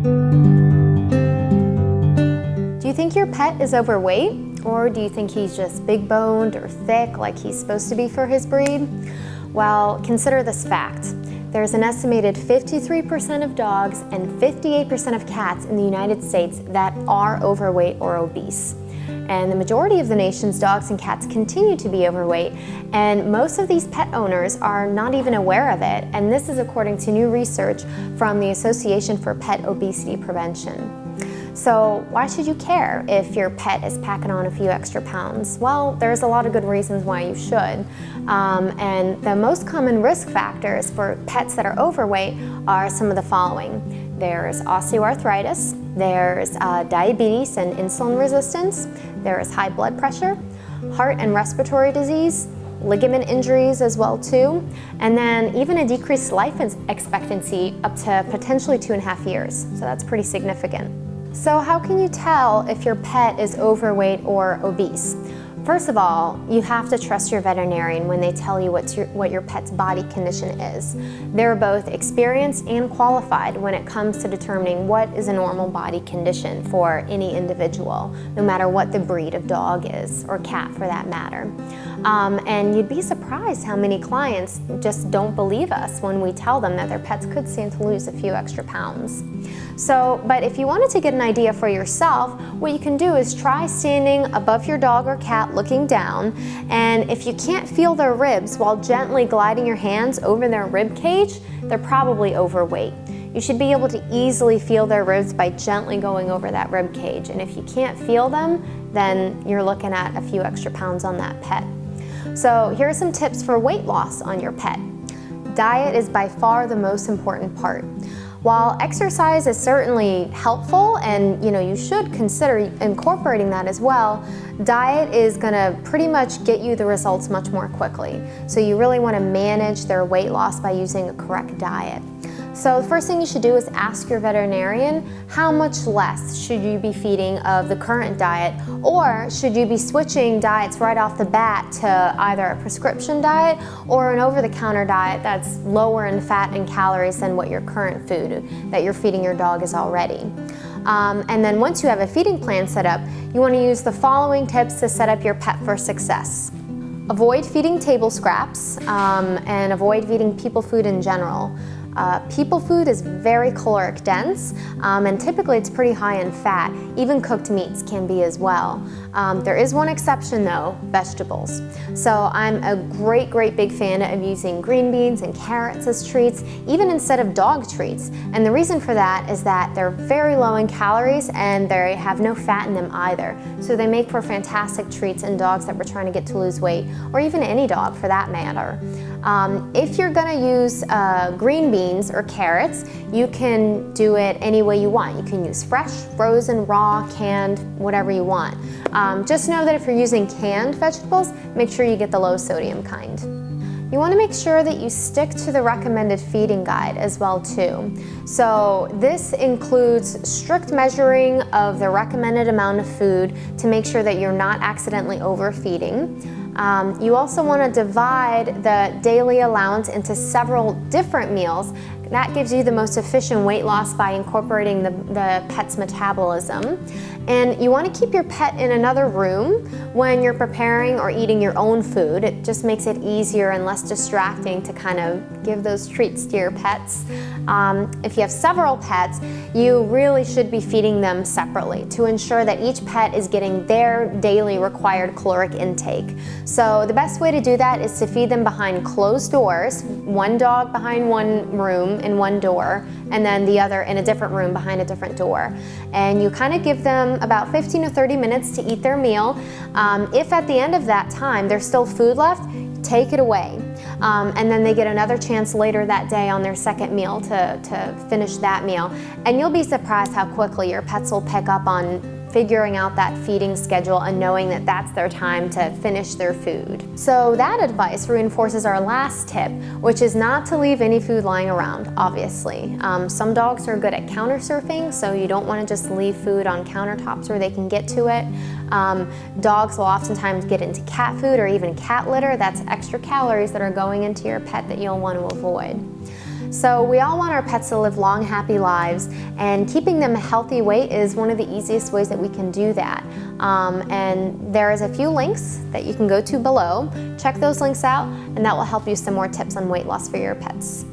Do you think your pet is overweight? Or do you think he's just big boned or thick like he's supposed to be for his breed? Well, consider this fact. There's an estimated 53% of dogs and 58% of cats in the United States that are overweight or obese. And the majority of the nation's dogs and cats continue to be overweight, and most of these pet owners are not even aware of it, and this is according to new research from the Association for Pet Obesity Prevention. So why should you care if your pet is packing on a few extra pounds? Well, there's a lot of good reasons why you should. And the most common risk factors for pets that are overweight are some of the following. There's osteoarthritis, there's diabetes and insulin resistance, there is high blood pressure, heart and respiratory disease, ligament injuries as well too, and then even a decreased life expectancy up to potentially 2.5 years. So that's pretty significant. So how can you tell if your pet is overweight or obese? First of all, you have to trust your veterinarian when they tell you what your pet's body condition is. They're both experienced and qualified when it comes to determining what is a normal body condition for any individual, no matter what the breed of dog is, or cat for that matter. And you'd be surprised how many clients just don't believe us when we tell them that their pets could stand to lose a few extra pounds. But if you wanted to get an idea for yourself, what you can do is try standing above your dog or cat looking down, and if you can't feel their ribs while gently gliding your hands over their rib cage, they're probably overweight. You should be able to easily feel their ribs by gently going over that rib cage, and if you can't feel them, then you're looking at a few extra pounds on that pet. So here are some tips for weight loss on your pet. Diet is by far the most important part. While exercise is certainly helpful, and you should consider incorporating that as well, diet is going to pretty much get you the results much more quickly. So you really want to manage their weight loss by using a correct diet. So the first thing you should do is ask your veterinarian how much less should you be feeding of the current diet, or should you be switching diets right off the bat to either a prescription diet or an over-the-counter diet that's lower in fat and calories than what your current food that you're feeding your dog is already. And then once you have a feeding plan set up, you want to use the following tips to set up your pet for success. Avoid feeding table scraps and avoid feeding people food in general. People food is very caloric dense, and typically it's pretty high in fat. Even cooked meats can be as well. There is one exception though, vegetables. So I'm a great big fan of using green beans and carrots as treats, even instead of dog treats. And the reason for that is that they're very low in calories and they have no fat in them either. So they make for fantastic treats in dogs that we're trying to get to lose weight, or even any dog for that matter. If you're gonna use green beans or carrots, you can do it any way you want. You can use fresh, frozen, raw, canned, whatever you want. Just know that if you're using canned vegetables, make sure you get the low sodium kind. You want to make sure that you stick to the recommended feeding guide as well too. So this includes strict measuring of the recommended amount of food to make sure that you're not accidentally overfeeding. You also want to divide the daily allowance into several different meals. That gives you the most efficient weight loss by incorporating the pet's metabolism. And you want to keep your pet in another room when you're preparing or eating your own food. It just makes it easier and less distracting to kind of give those treats to your pets. If you have several pets, you really should be feeding them separately to ensure that each pet is getting their daily required caloric intake. So the best way to do that is to feed them behind closed doors, one dog behind one room in one door, and then the other in a different room behind a different door. And you kind of give them about 15 to 30 minutes to eat their meal. If at the end of that time there's still food left, take it away. And then they get another chance later that day on their second meal to finish that meal. And you'll be surprised how quickly your pets will pick up on figuring out that feeding schedule and knowing that that's their time to finish their food. So that advice reinforces our last tip, which is not to leave any food lying around, obviously. Some dogs are good at counter surfing, so you don't want to just leave food on countertops where they can get to it. Dogs will oftentimes get into cat food or even cat litter. That's extra calories that are going into your pet that you'll want to avoid. So we all want our pets to live long, happy lives, and keeping them a healthy weight is one of the easiest ways that we can do that. And there is a few links that you can go to below. Check those links out, and that will help you some more tips on weight loss for your pets.